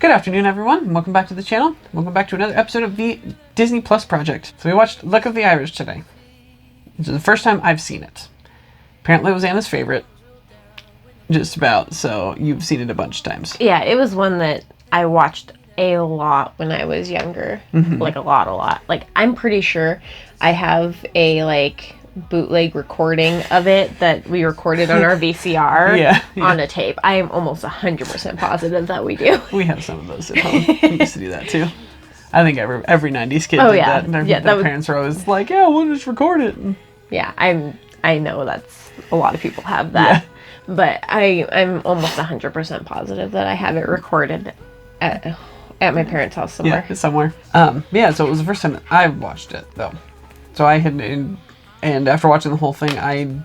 Good afternoon, everyone. Welcome back to the channel. Welcome back to another episode of the Disney Plus Project. So we watched Luck of the Irish today. This is the first time I've seen it. Apparently it was Anna's favorite. Just about. So you've seen it a bunch of times. Yeah, it was one that I watched a lot when I was younger. Like a lot. Like I'm pretty sure I have a bootleg recording of it that we recorded on our VCR on a tape. I am almost 100% positive that we do. We have some of those at home. We used to do that too. I think every 90s kid did that. Their parents were always like, yeah, we'll just record it. Yeah, I know that's a lot of people have that. Yeah. But I'm almost 100% positive that I have it recorded at my parents' house somewhere. Yeah, somewhere. So it was the first time that I watched it, though. So I had... And after watching the whole thing, I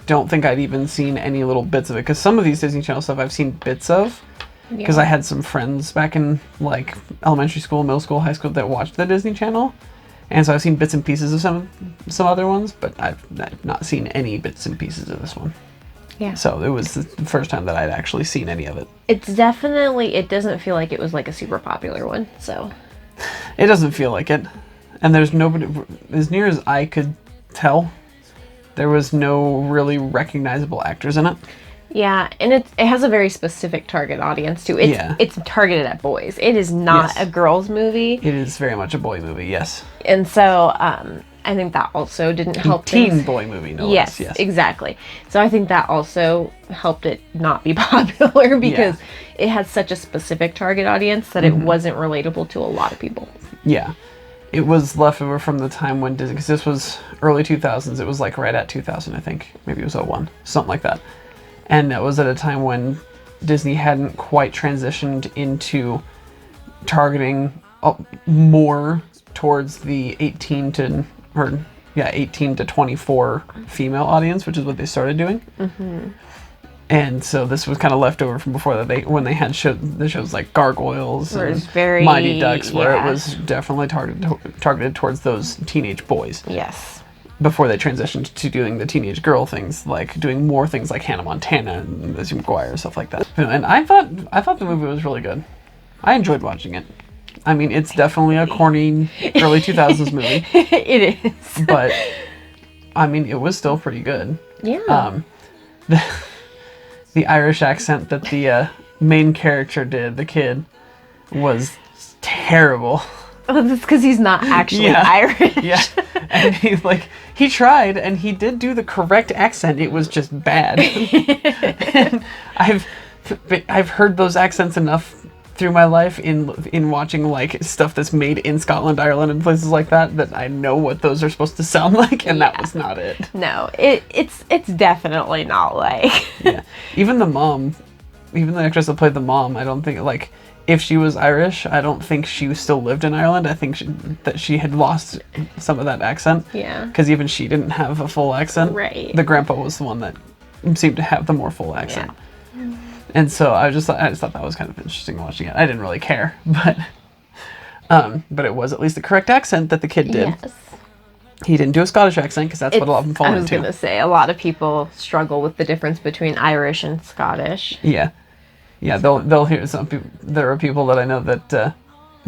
don't think I'd even seen any little bits of it. Because some of these Disney Channel stuff I've seen bits of. Because I had some friends back in elementary school, middle school, high school that watched the Disney Channel. And so I've seen bits and pieces of some other ones. But I've not seen any bits and pieces of this one. Yeah. So it was the first time that I'd actually seen any of it. It's definitely... It doesn't feel like it was like a super popular one, so... It doesn't feel like it. And there's nobody... As near as I could tell, there was no really recognizable actors in it. Yeah, and it has a very specific target audience too. It's targeted at boys. It is not a girls' movie. It is very much a boy movie, yes. And so I think that also didn't help. Teen boy movie, no less. Yes, exactly. So I think that also helped it not be popular because it had such a specific target audience that it wasn't relatable to a lot of people. Yeah. It was leftover from the time when Disney, because this was early 2000s. It was like right at 2000, I think. Maybe it was 01, something like that. And it was at a time when Disney hadn't quite transitioned into targeting more towards the 18 to 24 female audience, which is what they started doing. And so this was kind of leftover from before that. When they had the shows like Gargoyles and Mighty Ducks, where it was definitely targeted towards those teenage boys. Yes. Before they transitioned to doing the teenage girl things, like doing more things like Hannah Montana and Lizzie McGuire, stuff like that. And I thought the movie was really good. I enjoyed watching it. I mean, it's definitely a corny early 2000s movie. It is. But I mean, it was still pretty good. Yeah. The Irish accent that the main character did, the kid, was terrible. Well, that's because he's not actually Irish. Yeah, and he tried, and he did do the correct accent. It was just bad. And I've heard those accents enough through my life in watching stuff that's made in Scotland, Ireland, and places like that I know what those are supposed to sound like, and that was not it. No, it's definitely not like. Yeah, even the actress that played the mom, I don't think if she was Irish, I don't think she still lived in Ireland. I think that she had lost some of that accent. Yeah. Because even she didn't have a full accent. Right. The grandpa was the one that seemed to have the more full accent. Yeah. And so I just thought that was kind of interesting watching it. I didn't really care, but it was at least the correct accent that the kid did. Yes. He didn't do a Scottish accent because that's what a lot of them fall into. I was going to say, a lot of people struggle with the difference between Irish and Scottish. Yeah. Yeah, they'll hear some people. There are people that I know that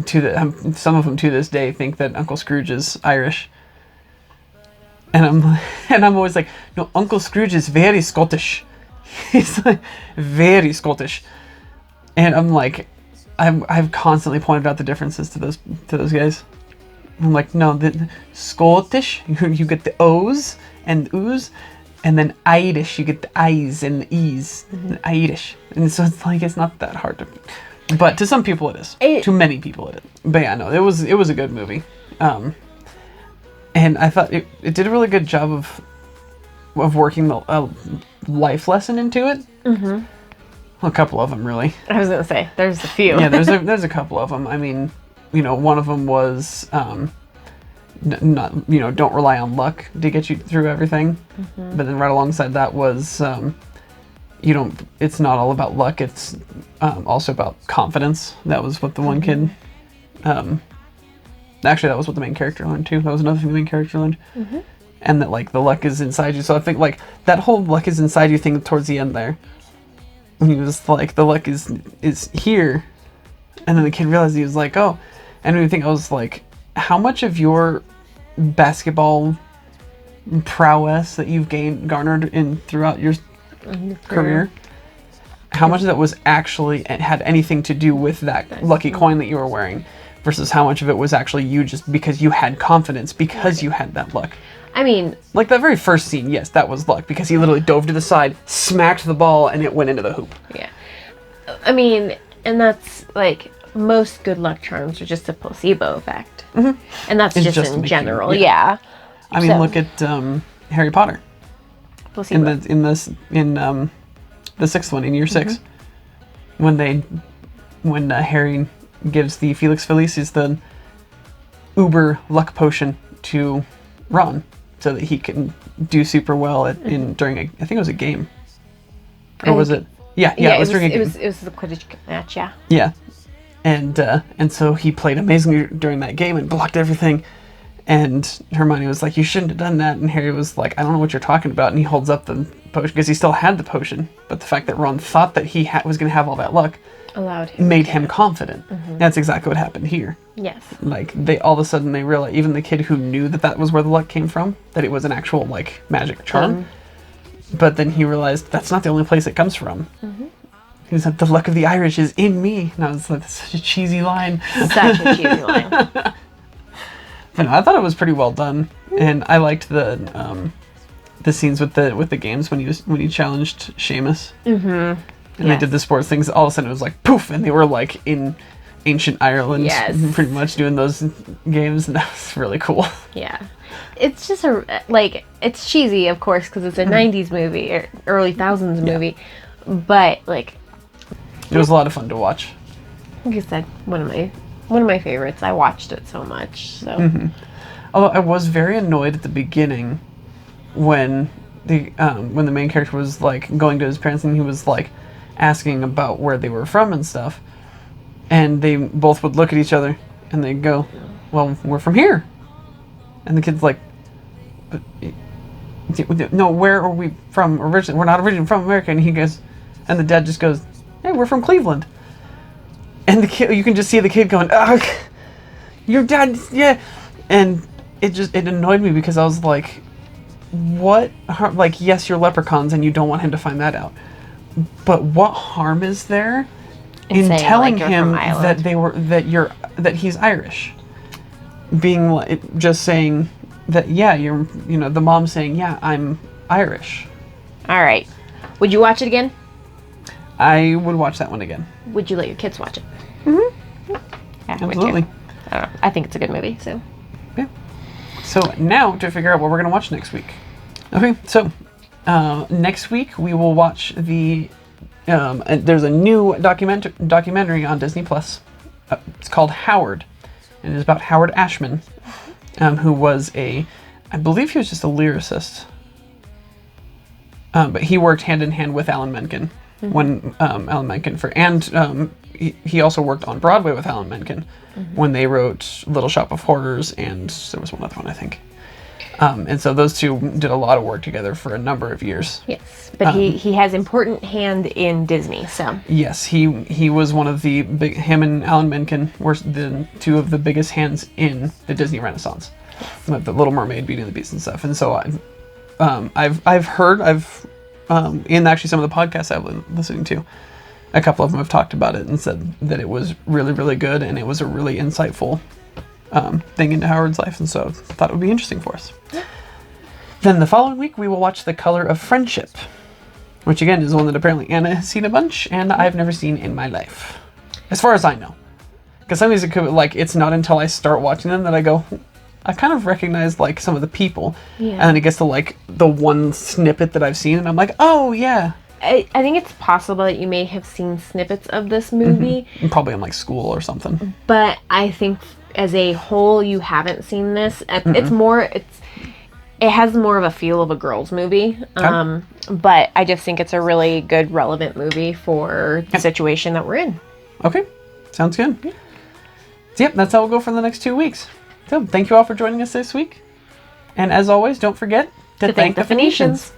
some of them to this day think that Uncle Scrooge is Irish. And I'm always like, no, Uncle Scrooge is very Scottish. He's like very Scottish, and I'm like, I've constantly pointed out the differences to those guys. I'm like, no, the Scottish, you get the O's and O's, and then Irish, you get the I's and the E's. Irish, and so it's not that hard to, but to some people it is. To many people it is. But yeah, no, it was a good movie, and I thought it did a really good job of working the life lesson into it. Well, a couple of them, really. I was gonna say there's a few. Yeah, there's a couple of them. I mean, one of them was not don't rely on luck to get you through everything. But then right alongside that was it's not all about luck. It's also about confidence. That was what the one kid. Actually, that was what the main character learned too. That was another thing the main character learned. And that the luck is inside you. So I think that whole luck is inside you thing towards the end there. When he was like, the luck is here. And then the kid realized, he was like, oh. And I think I was like, how much of your basketball prowess that you've garnered throughout your career, how much of that was actually had anything to do with that lucky coin that you were wearing, versus how much of it was actually you just because you had confidence, because you had that luck. I mean, like that very first scene, yes, that was luck, because he literally dove to the side, smacked the ball, and it went into the hoop. Yeah. I mean, and that's like, most good luck charms are just a placebo effect. Mm-hmm. And that's just in general, yeah. I mean, look at Harry Potter. Placebo. In the sixth one, in year 6, when Harry gives the Felix Felicis the uber luck potion to Ron, so that he can do super well during I think it was a game, or was it? Yeah, it was during a game. It was the Quidditch match, yeah. Yeah, and so he played amazingly during that game and blocked everything. And Hermione was like, you shouldn't have done that. And Harry was like, I don't know what you're talking about. And he holds up the potion, because he still had the potion. But the fact that Ron thought that he was going to have all that luck made him confident. Mm-hmm. That's exactly what happened here. Yes. Like, all of a sudden they realized, even the kid who knew that was where the luck came from, that it was an actual, like, magic charm. But then he realized that's not the only place it comes from. Mm-hmm. He said, the luck of the Irish is in me. And I was like, that's such a cheesy line. Such a cheesy line. But no, I thought it was pretty well done, and I liked the scenes with the games when he challenged Seamus, and they did the sports things. All of a sudden, it was like poof, and they were like in ancient Ireland, pretty much doing those games, and that was really cool. Yeah, it's just it's cheesy, of course, because it's a '90s movie, or early thousands movie, but like it was a lot of fun to watch. Like I said, one of my favorites. I watched it so much. So, although I was very annoyed at the beginning when the main character was like going to his parents, and he was like asking about where they were from and stuff, and they both would look at each other and they'd go, "Well, we're from here," and the kid's like, "No, where are we from originally? We're not originally from America." And he goes, and the dad just goes, "Hey, we're from Cleveland." And the kid, you can just see the kid going, "Ugh, your dad, yeah," and it annoyed me, because I was like, "What? Like, yes, you're leprechauns, and you don't want him to find that out, but what harm is there in telling him that he's Irish? Being like, just saying that, yeah, the mom saying, yeah, I'm Irish." All right, would you watch it again? I would watch that one again. Would you let your kids watch it? Mm-hmm. Yeah, absolutely. I don't know. I think it's a good movie. So. Yeah. So now to figure out what we're going to watch next week. Okay, so next week we will watch there's a new documentary on Disney Plus. It's called Howard, and it's about Howard Ashman, who was I believe he was just a lyricist, but he worked hand in hand with Alan Menken. When Alan Menken he also worked on Broadway with Alan Menken when they wrote Little Shop of Horrors, and there was one other one, I think. And so those two did a lot of work together for a number of years. Yes, but he has important hand in Disney, so. Yes, he was one of the him and Alan Menken were the two of the biggest hands in the Disney Renaissance, with the Little Mermaid, Beauty and the Beast and stuff. And so I've heard in actually some of the podcasts I've been listening to, a couple of them have talked about it and said that it was really, really good, and it was a really insightful thing into Howard's life, and so I thought it would be interesting for us. Then the following week we will watch The Color of Friendship, which again is one that apparently Anna has seen a bunch, and I've never seen in my life, as far as I know. Because sometimes it could, like, it's not until I start watching them that I go, I kind of recognize like some of the people, and then it gets to like the one snippet that I've seen, and I'm like, oh yeah. I think it's possible that you may have seen snippets of this movie. Mm-hmm. Probably in like school or something. But I think as a whole, you haven't seen this. It has more of a feel of a girls' movie. Okay. But I just think it's a really good, relevant movie for the situation that we're in. Okay, sounds good. Yeah. So, yep, that's how we'll go for the next 2 weeks. So thank you all for joining us this week. And as always, don't forget to thank the Phoenicians.